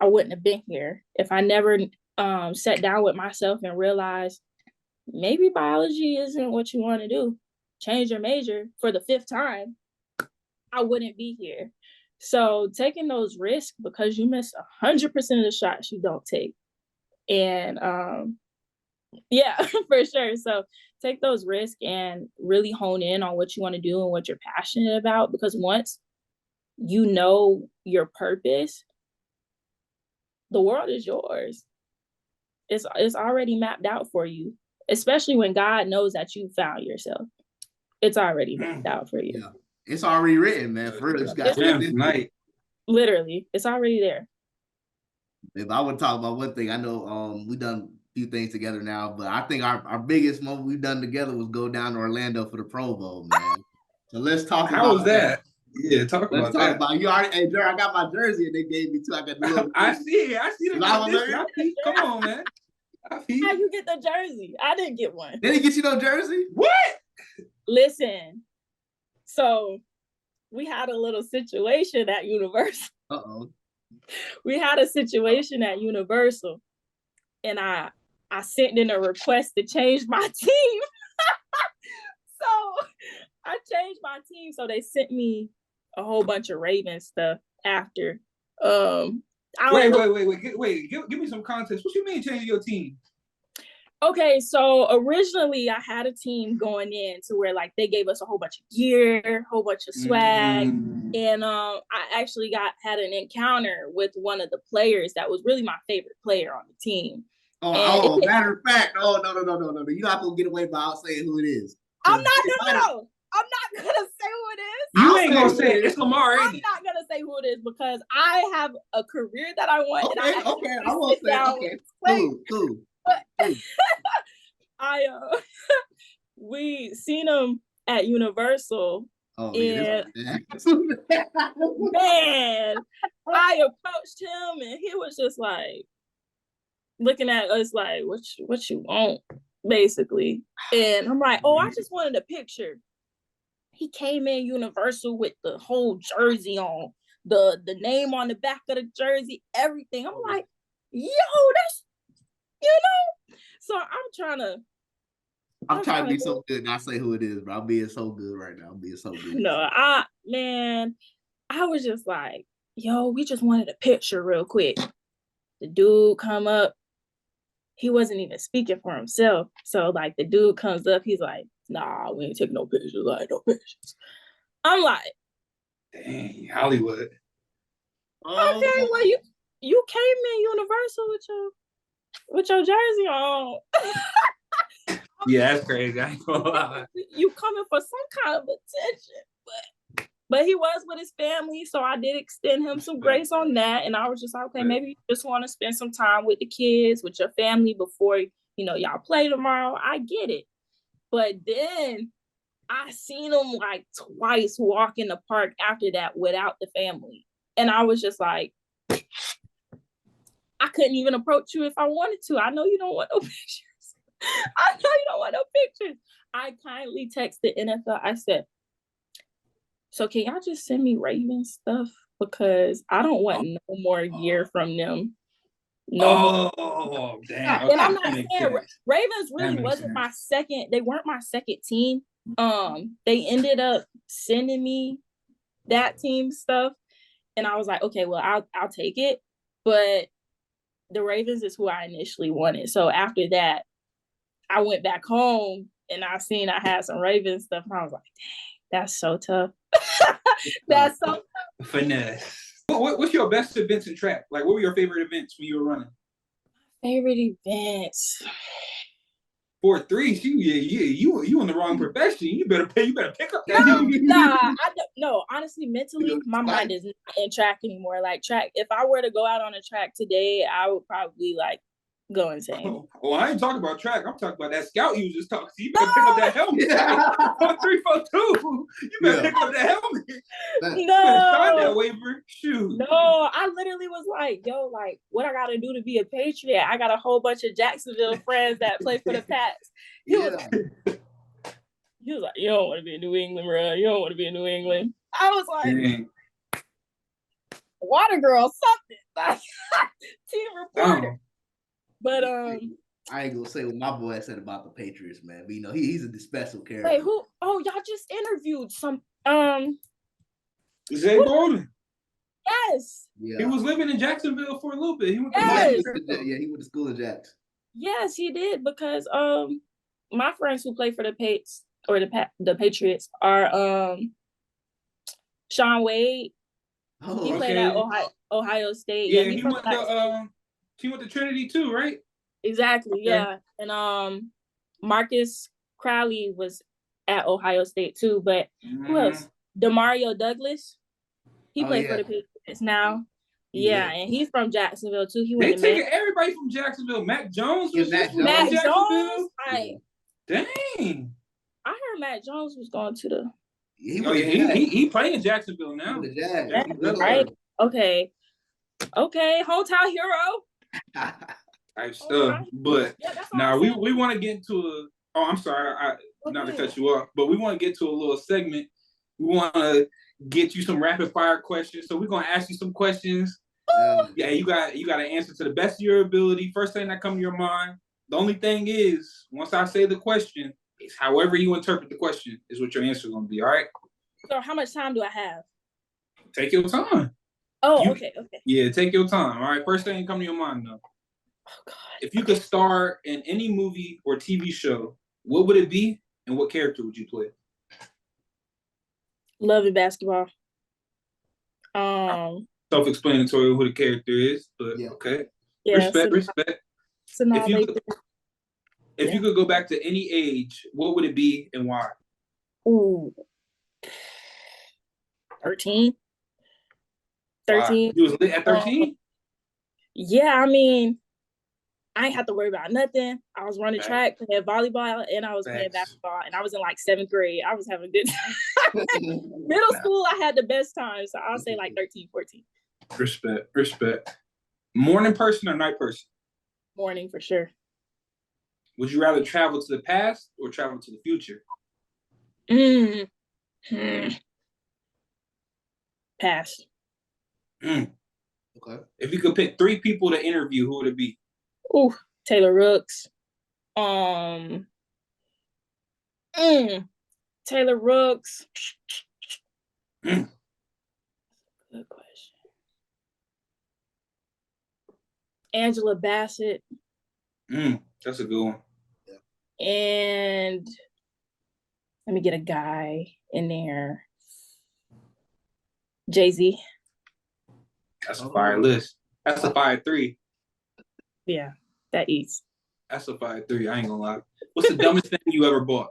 B: I wouldn't have been here. If I never sat down with myself and realized maybe biology isn't what you want to do, change your major for the 5th time, I wouldn't be here. So taking those risks, because you miss 100% of the shots you don't take. And yeah, for sure. So take those risks and really hone in on what you want to do and what you're passionate about, because once you know your purpose, the world is yours. It's already mapped out for you, especially when God knows that you found yourself. It's already mapped out for you.
A: Yeah, it's already written, man. For real,
C: night.
B: Literally, it's already there.
A: If I would talk about one thing, I know we done a few things together now, but I think our biggest moment we've done together was go down to Orlando for the Pro Bowl, man. So let's talk about
C: how was that? Yeah,
A: let's talk about you already. Hey, Jerry, I got my jersey and they gave me too. I got the little.
C: I see the Come on, man.
B: How you get the jersey? I didn't get one.
A: They didn't get you no jersey?
C: What?
B: Listen, so we had a little situation at Universal. We had a situation at Universal, and I sent in a request to change my team. So I changed my team. So they sent me a whole bunch of Ravens stuff after.
C: Wait. Give me some context. What you mean changing your team?
B: Okay, so originally I had a team going in to where like they gave us a whole bunch of gear, whole bunch of swag, and I actually had an encounter with one of the players that was really my favorite player on the team.
A: Matter of fact, no. You're not gonna get away without saying who it is.
B: I'm not gonna say who it is.
C: You ain't gonna say it. It's Lamar.
B: I'm not gonna say who it is because I have a career that I want.
A: Okay. I won't say. Okay. Cool.
B: We seen him at Universal. Man, I approached him and he was just like looking at us like, what you want, basically. And I'm like, I just wanted a picture. He came in Universal with the whole jersey on, the name on the back of the jersey, everything. I'm like, yo, that's, So I'm trying to
A: be so good, not say who it is, but I'm being so good right now. I'm being so good.
B: No, I was just like, yo, we just wanted a picture real quick. The dude come up. He wasn't even speaking for himself. So like the dude comes up, he's like, nah, we ain't taking no pictures. I ain't no pictures. I'm like,
C: dang, Hollywood.
B: Okay, well you came in Universal with your jersey on.
C: Yeah, that's crazy.
B: You coming for some kind of attention, but he was with his family, so I did extend him some grace on that. And I was just like, okay, maybe you just want to spend some time with the kids, with your family before y'all play tomorrow. I get it, but then I seen him like twice walk in the park after that without the family, and I was just like, I couldn't even approach you if I wanted to. I know you don't want no pictures. I kindly texted NFL. I said, so can y'all just send me Ravens stuff? Because I don't want no more gear from them.
C: Damn.
B: And I'm not saying Ravens really wasn't my second. They weren't my second team. They ended up sending me that team stuff. And I was like, okay, well, I'll take it. But the Ravens is who I initially wanted. So after that, I went back home and I seen I had some Ravens stuff. And I was like, dang, that's so tough. That's so tough.
C: Finesse. What's your best events in track? Like, what were your favorite events when you were running?
B: Favorite events.
C: 4-3, you in the wrong profession. You better pick up that
B: No,
C: helmet.
B: I don't. No, honestly, mentally, my mind is not in track anymore. Like track, if I were to go out on a track today, I would probably like go insane.
C: Oh, I ain't talking about track. I'm talking about that scout you just talking. So you better pick up that helmet. 4-3, 4-2. You better pick up that helmet.
B: No,
C: you better sign that waiver. Shoot.
B: No, I literally was like, yo, like, what I gotta do to be a Patriot? I got a whole bunch of Jacksonville friends that play for the Pats. He was like, you don't want to be in New England, bro. You don't want to be in New England. I was like, dang. Water girl, something. Team reporter. But
A: I ain't gonna say what my boy said about the Patriots, man. But you know, he's a special character.
B: Wait, who? Oh, y'all just interviewed some
C: Zay Bolden.
B: Yes.
C: Yeah. He was living in Jacksonville for a little bit. He went to
A: he went to school in Jackson.
B: Yes, he did, because my friends who play for the the Patriots are Sean Wade. He played at Ohio State.
C: Yeah, he went to Trinity too, right?
B: Exactly. Okay. Yeah, and Marcus Crowley was at Ohio State too. But who else? Demario Douglas. He played for the Patriots now. Yeah, and he's from Jacksonville too. He went.
C: They taking everybody from Jacksonville. Mac Jones was from Jacksonville. Dang.
B: I heard Mac Jones was going to the.
C: He playing in Jacksonville now.
B: Right. Okay. Hometown hero.
C: Type stuff. But now we want to get into I'm sorry, not to cut you off, but we want to get to a little segment. We want to get you some rapid fire questions. So we're gonna ask you some questions. Yeah, you got to answer to the best of your ability. First thing that comes to your mind. The only thing is, once I say the question, it's however you interpret the question is what your answer is gonna be. All right.
B: So how much time do I have?
C: Take your time.
B: Oh, okay.
C: Yeah, take your time. All right. First thing that comes to your mind, though.
B: Oh God.
C: If you could star in any movie or TV show, what would it be, and what character would you play?
B: Love and basketball.
C: Self-explanatory who the character is, but okay. Yeah, respect. If you could go back to any age, what would it be and why?
B: Ooh. 13. 13.
C: You was lit at 13?
B: Yeah, I mean, I ain't have to worry about nothing. I was running track, playing volleyball, and I was playing basketball, and I was in like 7th grade. I was having a good time. Middle school, I had the best time, so I'll say like 13, 14.
C: Respect. Morning person or night person?
B: Morning, for sure.
C: Would you rather travel to the past or travel to the future?
B: Past.
A: Okay.
C: If you could pick 3 people to interview, who would it be?
B: Ooh, Taylor Rooks. Taylor Rooks. Good question. Angela Bassett.
C: That's a good one.
B: And let me get a guy in there. Jay-Z.
C: That's a fire list. That's a fire 3.
B: Yeah, that eats.
C: That's a fire 3. I ain't gonna lie. What's the dumbest thing you ever bought?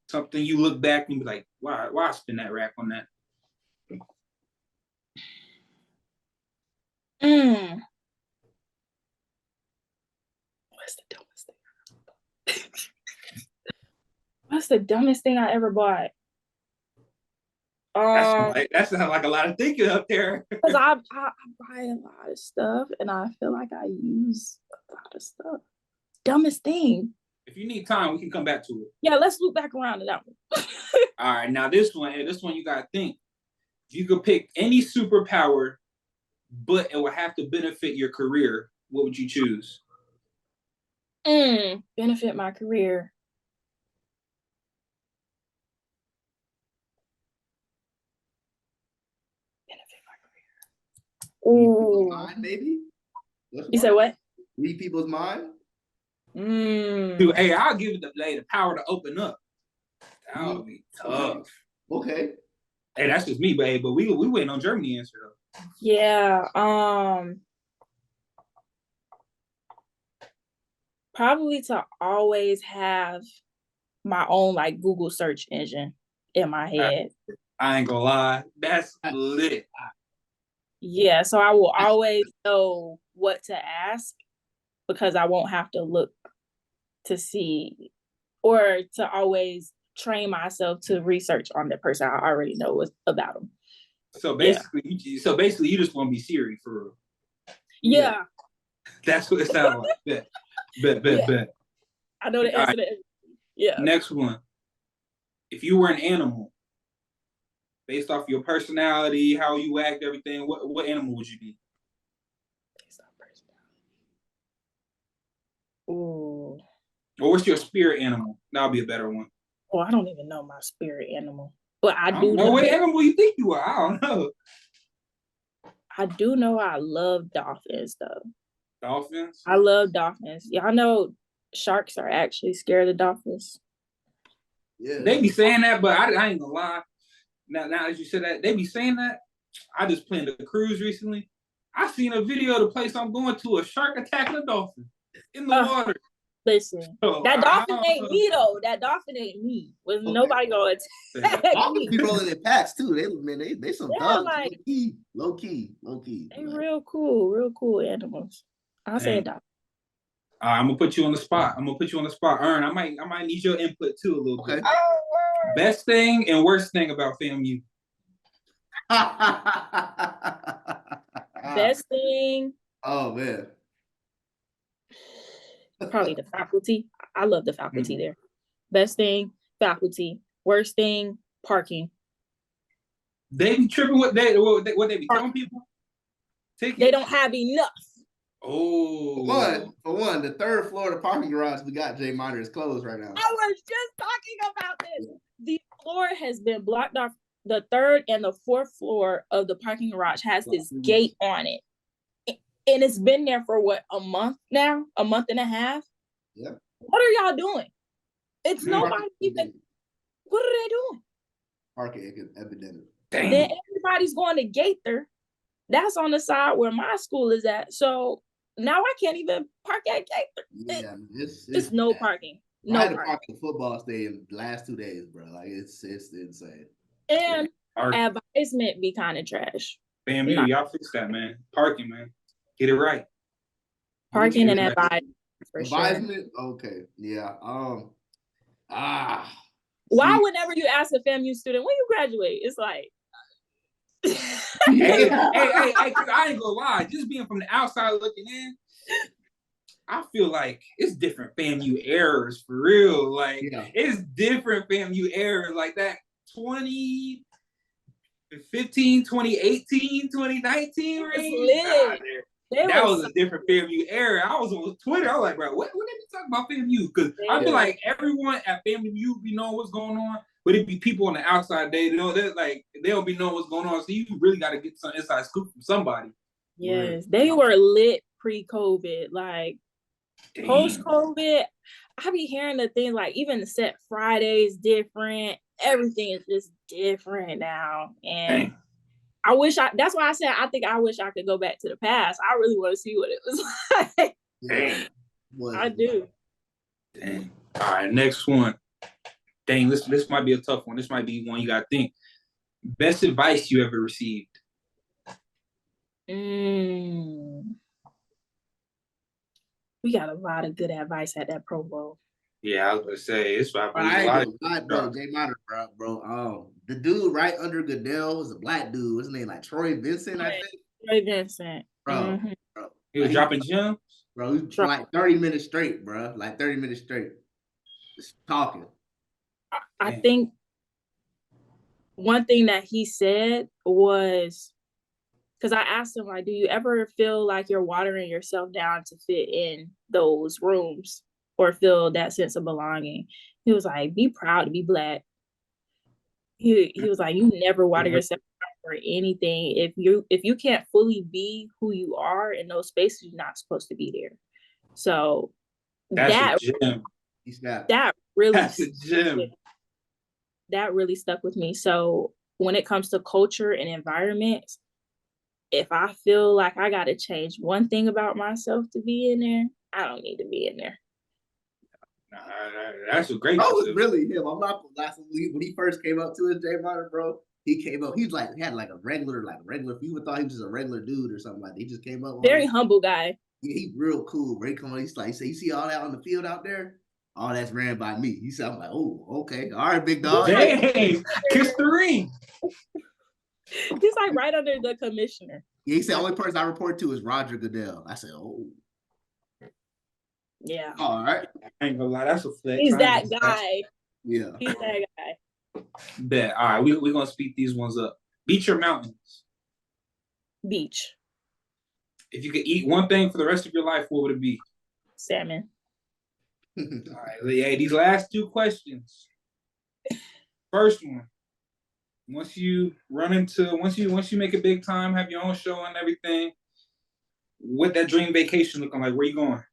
C: Something you look back and be like, why I spend that rack on that?
B: What's the dumbest thing? What's the dumbest thing I ever bought?
C: That sounds like a lot of thinking up there.
B: Because I buy a lot of stuff, and I feel like I use a lot of stuff. Dumbest thing.
C: If you need time, we can come back to it.
B: Yeah, let's loop back around to that one.
C: All right, now this one you gotta think. If you could pick any superpower, but it would have to benefit your career, what would you choose?
B: Benefit my career. Ooh.
A: Mind, maybe?
B: You said what?
A: Read people's mind?
C: Dude, hey, I'll give it the power to open up. That would be tough.
A: Okay.
C: Hey, that's just me, babe. But we waiting on Germany answer though.
B: Yeah. Probably to always have my own like Google search engine in my head.
C: I ain't gonna lie, that's lit.
B: Yeah, so I will always know what to ask because I won't have to look to see or to always train myself to research on the person I already know about them.
C: So basically, you just want to be Siri for real.
B: Yeah.
C: That's what it sounds like. Bet.
B: I know the answer to everything. Yeah.
C: Next one. If you were an animal, based off your personality, how you act, everything, what animal would you be?
B: Based off personality. Ooh.
C: Or what's your spirit animal? That'll be a better one.
B: Oh, I don't even know my spirit animal. But I
C: do know what animal you think you are. I don't know.
B: I do know I love dolphins though.
C: Dolphins?
B: I love dolphins. Y'all know sharks are actually scared of dolphins.
C: Yeah. They be saying that, but I ain't gonna lie. Now as you said that, they be saying that. I just planned a cruise recently. I seen a video of the place I'm going to, a shark attacking a dolphin in the water.
B: Listen, that dolphin ain't me though. That dolphin ain't me. With nobody gonna attack me.
A: Be rolling in packs too. They some dogs. Like, low key.
B: They like, real cool animals. I'll say a dog.
C: I'm gonna put you on the spot. Ern, I might need your input too a little bit. Best thing and worst thing about FAMU.
B: Best thing.
A: Oh man.
B: Probably the faculty. I love the faculty there. Best thing, faculty. Worst thing, parking.
C: They be tripping what they be telling people?
B: They don't have enough.
C: Oh.
A: For one, the third floor of the parking garage we got J Minor is closed right now.
B: I was just talking about this. Yeah. The floor has been blocked off. The third and the fourth floor of the parking garage has this gate on it. And it's been there for what, a month now? A month and a half?
A: Yep.
B: What are y'all doing? It's nobody even. What are they doing?
A: Parking epidemic.
C: Damn.
B: Then everybody's going to Gaither. That's on the side where my school is at. Now I can't even park at Gaither.
A: Yeah,
B: it's no parking. No
A: I had to
B: parking.
A: park at the football stadium the last 2 days, bro. Like it's insane.
B: And advisement be kind of trash.
C: FAMU, y'all fix that, man. Parking, man. Get it right.
B: Parking and advisement.
A: Advisement? Sure. Okay. Yeah.
B: Why whenever you ask a FAMU student, when you graduate, it's like
C: hey, I ain't gonna lie. Just being from the outside looking in, I feel like it's different FAMU errors for real. Like it's different FAMU errors like that 2015, 2018, 2019 range. That was a different FAMU era. I was on Twitter. I was like, bro, what they be talking about FAMU? Because I feel like everyone at FAMU be knowing what's going on, but it be people on the outside. They know that like they don't be knowing what's going on. So you really got to get some inside scoop from somebody.
B: Yes, they were lit pre-COVID. Like post-COVID, I be hearing the thing like even the set Fridays different. Everything is just different now, and. That's why I said, I think I wish I could go back to the past. I really want to see what it was like. I do.
C: Dang. All right, next one. Dang, this might be a tough one. This might be one you got to think. Best advice you ever received?
B: We got a lot of good advice at that Pro Bowl.
C: Yeah, I was gonna say it's probably
A: bro. J Minor, bro. The dude right under Goodell was a black dude. What's his name? Like Troy Vincent, I think.
B: Troy Vincent,
A: bro.
C: He was dropping gems,
A: bro. He was like 30 minutes straight, bro. Like 30 minutes straight, just talking.
B: I think one thing that he said was, because I asked him, like, do you ever feel like you're watering yourself down to fit in those rooms? Or feel that sense of belonging. He was like, be proud to be Black. He was like, you never water yourself for anything. If you can't fully be who you are in those spaces, you're not supposed to be there. So that really
C: That's a gem.
B: That really stuck with me. So when it comes to culture and environments, if I feel like I got to change one thing about myself to be in there, I don't need to be in there.
C: That's a great.
A: That was really him. I'm not last when he first came up to his J Martin, bro. He came up. He was like, he had like a regular. You would thought he was just a regular dude or something like that. He just came up.
B: Very humble guy.
A: Yeah, he's real cool. Bro. He come on. He's like, you see all that on the field out there? All that's ran by me. He said, I'm like, oh, okay, all right, big dog.
C: Dang, kiss the ring.
B: He's like right under the commissioner.
A: Yeah, he said, only person I report to is Roger Goodell. I said, oh.
B: Yeah.
A: All right.
C: I ain't gonna lie, that's a flex.
B: He's that guy.
A: Yeah.
B: He's that guy.
C: Bet. All right, we're gonna speed these ones up. Beach or mountains?
B: Beach.
C: If you could eat one thing for the rest of your life, what would it be?
B: Salmon.
C: All right, yeah, these last two questions. First one. Once you make it big time, have your own show and everything, what that dream vacation looking like? Where you going?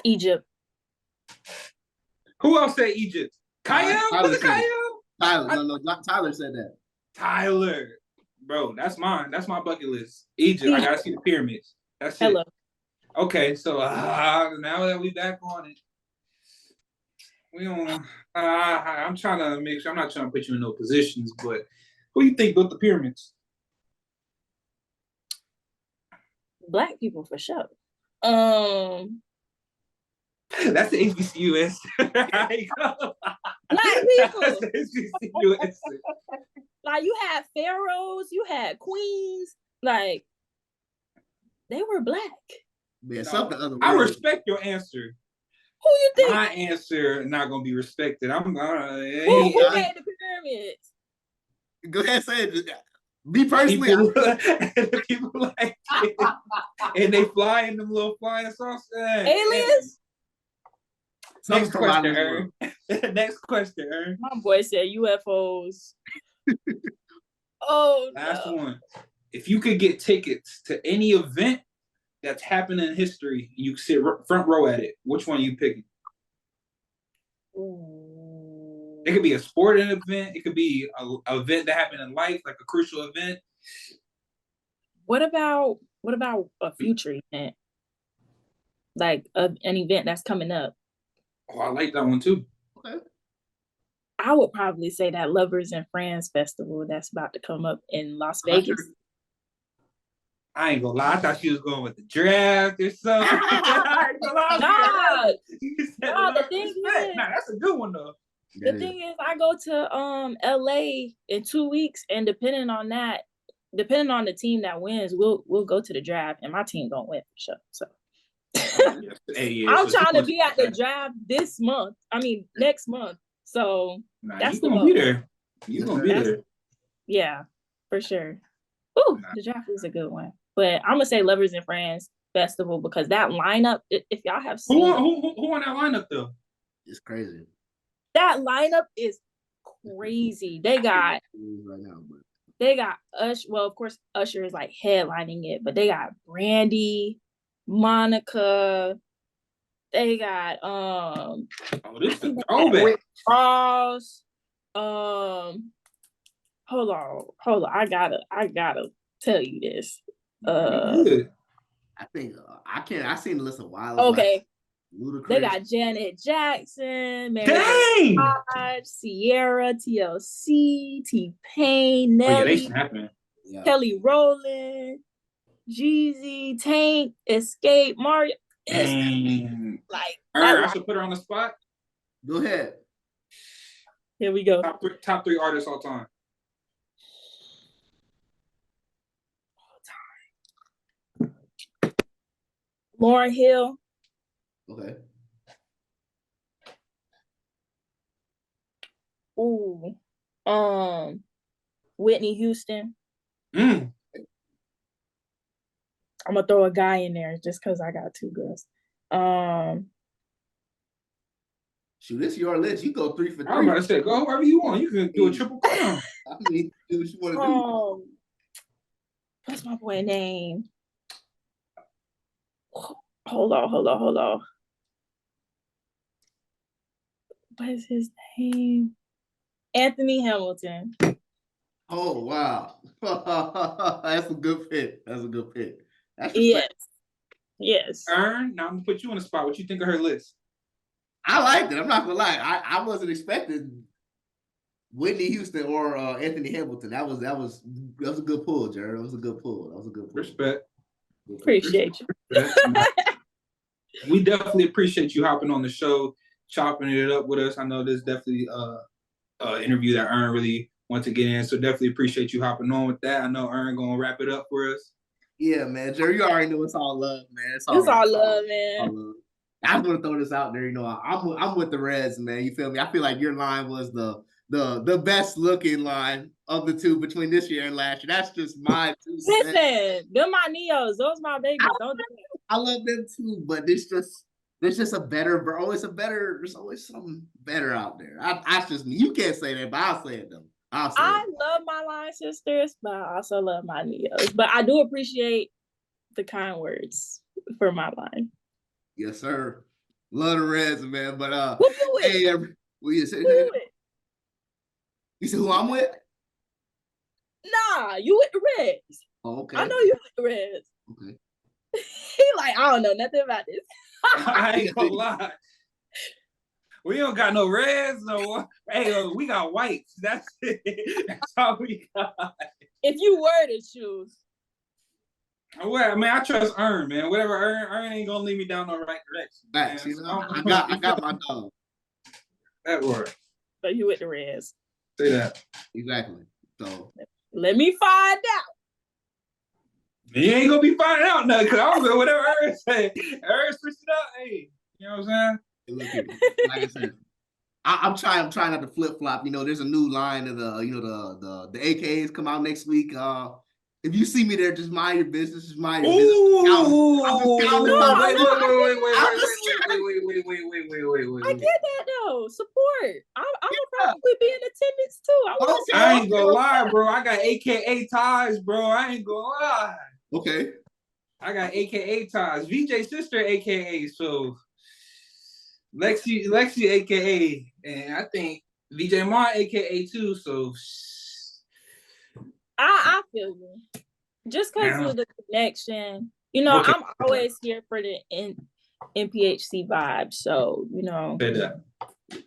B: Egypt.
C: Who else said Egypt? Kyle? Was it Kyle?
A: Tyler. No, Tyler said that.
C: Tyler. Bro, that's mine. That's my bucket list. Egypt. I gotta see the pyramids. That's it.
B: Hello.
C: Okay, so now that we back on it, we don't. I'm trying to make sure. I'm not trying to put you in no positions, but who you think built the pyramids?
B: Black people for sure.
C: That's the HBCU answer.
B: Black people.
C: That's the HBCU answer.
B: Like you had pharaohs, you had queens, like they were black.
A: Man, something other.
C: I respect your answer.
B: Who you think?
C: My answer not gonna be respected. I'm gonna.
B: Who made the pyramids?
A: Go ahead, say it. Me personally,
C: people like it. And they fly in them little flying saucers.
B: Aliens.
C: Next question, Ern. Next question, Ern.
B: My boy said UFOs. Oh,
C: last one. If you could get tickets to any event that's happened in history, you sit front row at it, which one are you picking?
B: Ooh.
C: It could be a sporting event. It could be an event that happened in life, like a crucial event.
B: What about a future event? Like an event that's coming up.
C: Oh, I like that one too.
A: Okay.
B: I would probably say that Lovers and Friends Festival that's about to come up in Las Vegas.
C: I ain't gonna lie. I thought she was going with the draft or something.
B: The thing is,
C: that's a good one though.
B: The thing is, I go to LA in 2 weeks, and depending on the team that wins, we'll go to the draft, and my team gonna win for sure. So I'm trying to be at the draft next month. So that's the
C: gonna be there. You gonna be there.
B: Yeah, for sure. Ooh, the draft is a good one. But I'm gonna say Lovers and Friends Festival because that lineup, if y'all have seen
C: who won that lineup though?
A: It's crazy.
B: That lineup is crazy. They got Usher. Well, of course, Usher is like headlining it, but they got Brandy, Monica. They got
C: this is throwback.
B: Ross. Hold on. I gotta tell you this.
A: I think I seen the list a while ago.
B: Okay. They got Janet Jackson, Mary J. Sierra, TLC, T-Pain, Nelly, Kelly Rowland, Jeezy, Tank, Escape, Mario.
C: Like, I should put her on the spot.
A: Go ahead.
B: Here we go.
C: Top three artists all time.
B: Lauryn Hill.
A: Okay.
B: Ooh. Whitney Houston.
C: Mm.
B: I'm gonna throw a guy in there just because I got two girls.
A: Shoot, this is your list. You go 3 for 3.
C: I'm about to say, go wherever you want. You can do a triple crown.
A: I mean, do what you want to do.
B: What's my boy name? Hold on. What is his name? Anthony Hamilton.
A: Oh wow, that's a good pick. That's a good pick. That's
B: yes.
C: Ern, now I'm gonna put you on the spot. What you think of her list?
A: I liked it. I'm not gonna lie. I wasn't expecting Whitney Houston or Anthony Hamilton. That was a good pull, Jared. That was a good pull.
C: Respect.
B: Appreciate you.
C: We definitely appreciate you hopping on the show, chopping it up with us. I know there's definitely interview that Ern really wants to get in, so definitely appreciate you hopping on with that. I know Ern gonna wrap it up for us.
A: Yeah, man, Jerry, you already know it's all love, man.
B: It's all love, man.
A: All love. I just want to throw this out there. You know, I'm with the Reds, man. You feel me? I feel like your line was the best looking line of the two between this year and last year. That's just my 2 cents.
B: Listen, they're my Neos. Those my babies.
A: I love them too, but there's just a better, bro. There's always something better out there. I just, you can't say that, but I'll say it though.
B: I love my line sisters, but I also love my Neos. But I do appreciate the kind words for my line.
A: Yes, sir. Love the Reds, man. But
B: who you with?
A: hey, you said who I'm with?
B: Nah, you with the Reds.
A: Oh, okay.
B: I know you with the Reds.
A: Okay.
B: He like, I don't know nothing about this.
C: I ain't gonna lie. We don't got no Reds, no. Hey, we got whites. That's it. That's all we got.
B: If you were to choose.
C: Well, I mean, I trust Ern, man. Whatever Ern ain't gonna lead me down the right direction.
A: Facts, you know, I got my dog.
C: That works.
B: So you with the Reds.
C: Say that.
A: Exactly. So
B: let me find out.
C: You ain't gonna be finding out nothing, because I don't know whatever Ern say. Ern switch it up. Hey, you know what I'm saying?
A: Look here, like I said, I'm trying not to flip flop. You know, there's a new line of the AKAs come out next week. If you see me there, just mind your business. Just mind your business.
C: Wait.
B: I get that though. Support. I would probably be in attendance too.
C: I ain't gonna lie, bro. I got AKA ties, bro. I ain't gonna lie.
A: Okay.
C: I got AKA ties. VJ's sister AKA, so Lexi AKA, and I think VJ Ma AKA too, so
B: I feel you. Just because of the connection. You know, okay. I'm always here for the NPHC vibe. So, you know.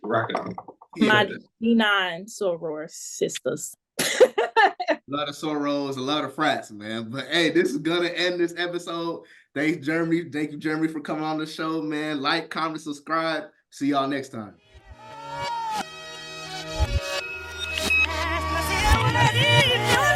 C: Rock it.
B: My D9 soror sisters.
A: A lot of sorors, a lot of frats, man. But hey, this is gonna end this episode. Thanks, Germany. Thank you, Germany, for coming on the show, man. Like, comment, subscribe. See y'all next time.
D: Ready?